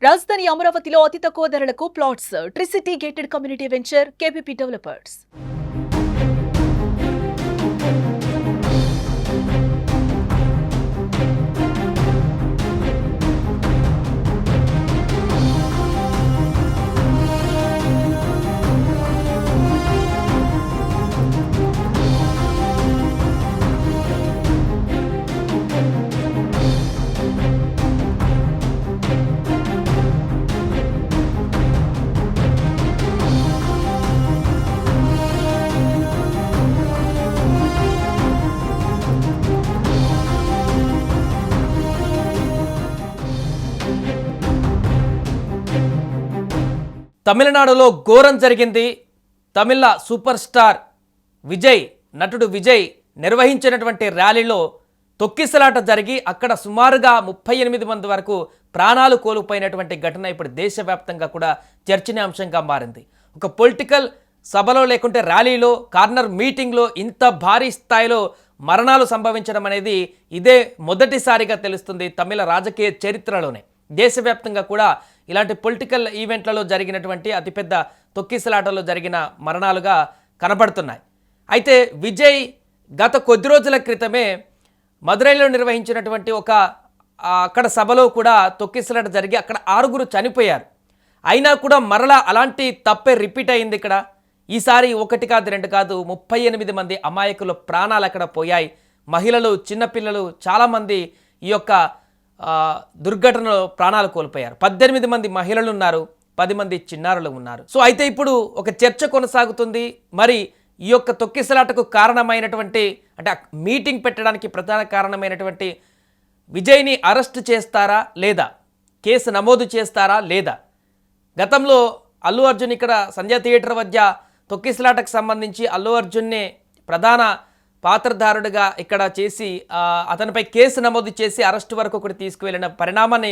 రాజధాని అమరావతిలో అతి తక్కువ ధరలకు plots. Tricity gated community venture KPP developers. తమిళనాడులో ఘోరం జరిగింది. తమిళ సూపర్ స్టార్ విజయ్, నటుడు విజయ్ నిర్వహించినటువంటి ర్యాలీలో తొక్కిసలాట జరిగి అక్కడ సుమారుగా 38 మంది వరకు ప్రాణాలు కోల్పోయినటువంటి ఘటన ఇప్పుడు దేశవ్యాప్తంగా కూడా చర్చనీయాంశంగా మారింది. ఒక పొలిటికల్ సభలో లేకుంటే ర్యాలీలో, కార్నర్ మీటింగ్లో ఇంత భారీ స్థాయిలో మరణాలు సంభవించడం అనేది ఇదే మొదటిసారిగా తెలుస్తుంది తమిళ రాజకీయ చరిత్రలోనే. దేశవ్యాప్తంగా కూడా ఇలాంటి పొలిటికల్ ఈవెంట్లలో జరిగినటువంటి అతిపెద్ద తొక్కిసలాటలో జరిగిన మరణాలుగా కనబడుతున్నాయి. అయితే విజయ్ గత కొద్ది రోజుల క్రితమే మదురైలో నిర్వహించినటువంటి అక్కడ సభలో కూడా తొక్కిసలాట జరిగి అక్కడ 6 చనిపోయారు. అయినా కూడా మరలా అలాంటి తప్పే రిపీట్ అయింది ఇక్కడ. ఈసారి 1 కాదు 2 కాదు 38 మంది అమాయకుల ప్రాణాలు అక్కడ పోయాయి. మహిళలు, చిన్నపిల్లలు చాలామంది ఈ యొక్క దుర్ఘటనలో ప్రాణాలు కోల్పోయారు. 18 మంది మహిళలు ఉన్నారు, 10 మంది చిన్నారులు ఉన్నారు. సో అయితే ఇప్పుడు ఒక చర్చ కొనసాగుతుంది. మరి ఈ యొక్క తొక్కిసలాటకు కారణమైనటువంటి, అంటే మీటింగ్ పెట్టడానికి ప్రధాన కారణమైనటువంటి విజయ్ని అరెస్ట్ చేస్తారా లేదా, కేసు నమోదు చేస్తారా లేదా? గతంలో అల్లు అర్జున్ ఇక్కడ సంజయ్ థియేటర్ వద్ద తొక్కిసలాటకు సంబంధించి అల్లు అర్జున్నే ప్రధాన పాత్రధారుడిగా ఇక్కడ చేసి అతనిపై కేసు నమోదు చేసి అరెస్ట్ వరకు ఒకటి తీసుకువెళ్ళిన పరిణామాన్ని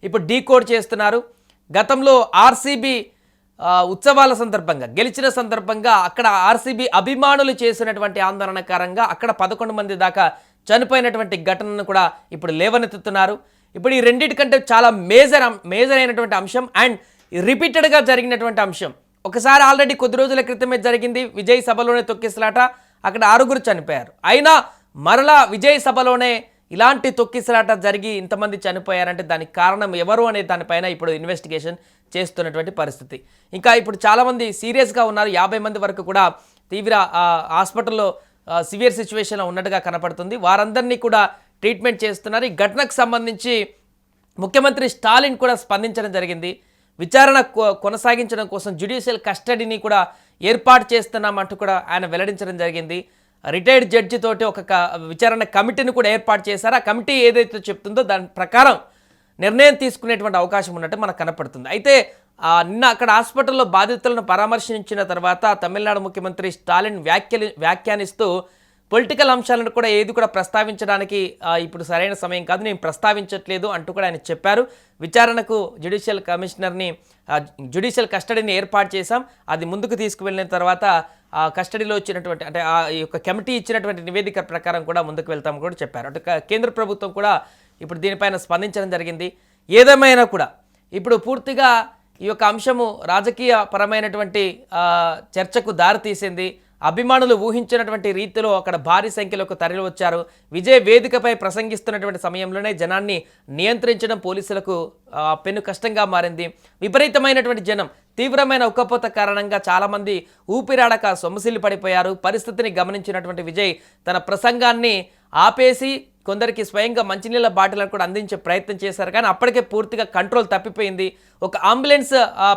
ఇప్పుడు డీకోడ్ చేస్తున్నారు. గతంలో ఆర్సీబీ ఉత్సవాల సందర్భంగా, గెలిచిన సందర్భంగా అక్కడ ఆర్సీబీ అభిమానులు చేసినటువంటి ఆందోళనకారంగా అక్కడ 11 మంది దాకా చనిపోయినటువంటి ఘటనను కూడా ఇప్పుడు లేవనెత్తుతున్నారు. ఇప్పుడు ఈ రెండింటికంటే చాలా మేజర్ అయినటువంటి అంశం అండ్ రిపీటెడ్గా జరిగినటువంటి అంశం. ఒకసారి ఆల్రెడీ కొద్ది రోజుల క్రితమే జరిగింది విజయ్ సభలోనే తొక్కిసలాట, అక్కడ 6 చనిపోయారు. అయినా మరలా విజయ్ సభలోనే ఇలాంటి తొక్కిసలాట జరిగి ఇంతమంది చనిపోయారంటే దానికి కారణం ఎవరు అనే దానిపైన ఇప్పుడు ఇన్వెస్టిగేషన్ చేస్తున్నటువంటి పరిస్థితి. ఇంకా ఇప్పుడు చాలామంది సీరియస్గా ఉన్నారు. 50 మంది వరకు కూడా తీవ్ర హాస్పిటల్లో సివియర్ సిచ్యువేషన్లో ఉన్నట్టుగా కనపడుతుంది. వారందరినీ కూడా ట్రీట్మెంట్ చేస్తున్నారు. ఈ ఘటనకు సంబంధించి ముఖ్యమంత్రి స్టాలిన్ కూడా స్పందించడం జరిగింది. విచారణ కొనసాగించడం కోసం జ్యుడిషియల్ కస్టడీని కూడా ఏర్పాటు చేస్తున్నామంటూ కూడా ఆయన వెల్లడించడం జరిగింది. రిటైర్డ్ జడ్జి తోటి ఒక విచారణ కమిటీని కూడా ఏర్పాటు చేశారు. ఆ కమిటీ ఏదైతే చెప్తుందో దాని ప్రకారం నిర్ణయం తీసుకునేటువంటి అవకాశం ఉన్నట్టు మనకు కనపడుతుంది. అయితే నిన్న అక్కడ హాస్పిటల్లో బాధితులను పరామర్శించిన తర్వాత తమిళనాడు ముఖ్యమంత్రి స్టాలిన్ వ్యాఖ్యానిస్తూ పొలిటికల్ అంశాలను కూడా ఏది కూడా ప్రస్తావించడానికి ఇప్పుడు సరైన సమయం కాదు, నేను ప్రస్తావించట్లేదు అంటూ కూడా ఆయన చెప్పారు. విచారణకు జ్యుడిషియల్ కస్టడీని ఏర్పాటు చేశాం, అది ముందుకు తీసుకువెళ్ళిన తర్వాత కస్టడీలో ఇచ్చినటువంటి, అంటే ఈ యొక్క కమిటీ ఇచ్చినటువంటి నివేదిక ప్రకారం కూడా ముందుకు వెళ్తామని కూడా చెప్పారు. అటు కేంద్ర ప్రభుత్వం కూడా ఇప్పుడు దీనిపైన స్పందించడం జరిగింది. ఏదేమైనా కూడా ఇప్పుడు పూర్తిగా ఈ యొక్క అంశము రాజకీయ పరమైనటువంటి చర్చకు దారితీసింది. అభిమానులు ఊహించినటువంటి రీతిలో అక్కడ భారీ సంఖ్యలో తరలి వచ్చారు. విజయ్ వేదికపై ప్రసంగిస్తున్నటువంటి సమయంలోనే జనాన్ని నియంత్రించడం పోలీసులకు పెను కష్టంగా మారింది. విపరీతమైనటువంటి జనం, తీవ్రమైన ఉక్కపోత కారణంగా చాలామంది ఊపిరాడక సొమ్మసిల్లి పడిపోయారు. పరిస్థితిని గమనించినటువంటి విజయ్ తన ప్రసంగాన్ని ఆపేసి కొందరికి స్వయంగా మంచినీళ్ళ బాటిలను కూడా అందించే ప్రయత్నం చేశారు. కానీ అప్పటికే పూర్తిగా కంట్రోల్ తప్పిపోయింది. ఒక అంబులెన్స్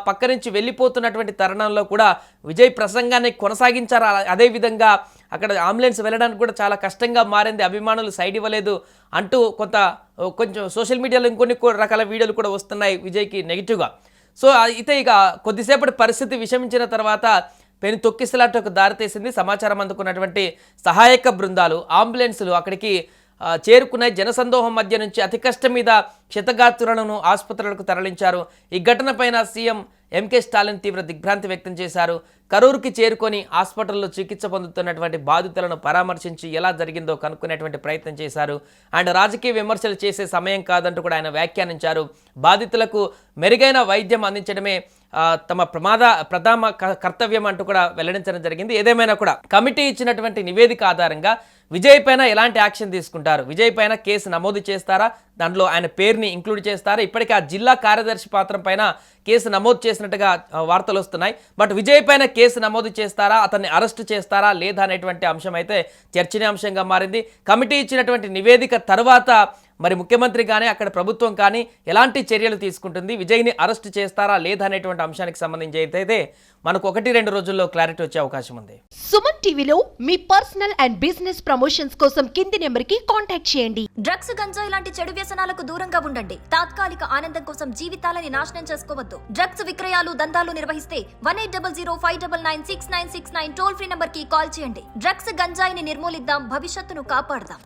పక్క నుంచి వెళ్ళిపోతున్నటువంటి తరుణంలో కూడా విజయ్ ప్రసంగాన్ని కొనసాగించారు. అదేవిధంగా అక్కడ అంబులెన్స్ వెళ్ళడానికి కూడా చాలా కష్టంగా మారింది. అభిమానులు సైడ్ ఇవ్వలేదు అంటూ కొంచెం సోషల్ మీడియాలో ఇంకొన్ని రకాల వీడియోలు కూడా వస్తున్నాయి విజయ్కి నెగిటివ్గా. సో అయితే ఇక కొద్దిసేపటి పరిస్థితి విషమించిన తర్వాత పెను తొక్కిసలాటకు దారితీసింది. సమాచారం అందుకున్నటువంటి సహాయక బృందాలు, అంబులెన్సులు అక్కడికి చేరుకున్నాయి. జనసందోహం మధ్య నుంచి అతి కష్టం మీద క్షతగాత్రులను ఆసుపత్రులకు తరలించారు. ఈ ఘటనపైన సీఎం ఎంకే స్టాలిన్ తీవ్ర దిగ్భ్రాంతి వ్యక్తం చేశారు. కరూరుకి చేరుకొని హాస్పిటల్లో చికిత్స పొందుతున్నటువంటి బాధితులను పరామర్శించి ఎలా జరిగిందో కనుక్కునేటువంటి ప్రయత్నం చేశారు. అండ్ రాజకీయ విమర్శలు చేసే సమయం కాదంటూ కూడా ఆయన వ్యాఖ్యానించారు. బాధితులకు మెరుగైన వైద్యం అందించడమే తమ ప్రథమ కర్తవ్యం అంటూ కూడా వెల్లడించడం జరిగింది. ఏదేమైనా కూడా కమిటీ ఇచ్చినటువంటి నివేదిక ఆధారంగా విజయ్ పైన ఎలాంటి యాక్షన్ తీసుకుంటారు, విజయ్ పైన కేసు నమోదు చేస్తారా, దాంట్లో ఆయన పేరుని ఇంక్లూడ్ చేస్తారా? ఇప్పటికే ఆ జిల్లా కార్యదర్శి పాత్ర పైన కేసు నమోదు చేసినట్టుగా వార్తలు వస్తున్నాయి. బట్ విజయ్ పైన కేసు నమోదు చేస్తారా, అతన్ని అరెస్ట్ చేస్తారా లేదా అనేటువంటి అంశం అయితే చర్చనీయాంశంగా మారింది. కమిటీ ఇచ్చినటువంటి నివేదిక తర్వాత మరి ముఖ్యమంత్రి కానీ అక్కడ ప్రభుత్వం కానీ ఎలాంటి చర్యలు తీసుకుంటుంది, విజయ్ని అరెస్ట్ చేస్తారా లేదా అనేటువంటి అంశానికి సంబంధించి అయితే మనకు 1-2 రోజుల్లో క్లారిటీ వచ్చే అవకాశం ఉంది. సుమన్ టీవీలో మీ పర్సనల్ అండ్ బిజినెస్ ప్రమోషన్స్ కోసం కింది నెంబర్కి కాంటాక్ట్ చేయండి. డ్రగ్స్, గంజాయి లాంటి చెడు వ్యసనాలకు దూరంగా ఉండండి. తాత్కాలిక ఆనందం కోసం జీవితాలని నాశనం చేసుకోవద్దు. డ్రగ్స్ విక్రయాలు, దందాలు నిర్వహిస్తే 1800-599-6969 టోల్ ఫ్రీ నంబర్ కి కాల్ చేయండి. డ్రగ్స్, గంజాయిని నిర్మూలిద్దాం, భవిష్యత్తును కాపాడదాం.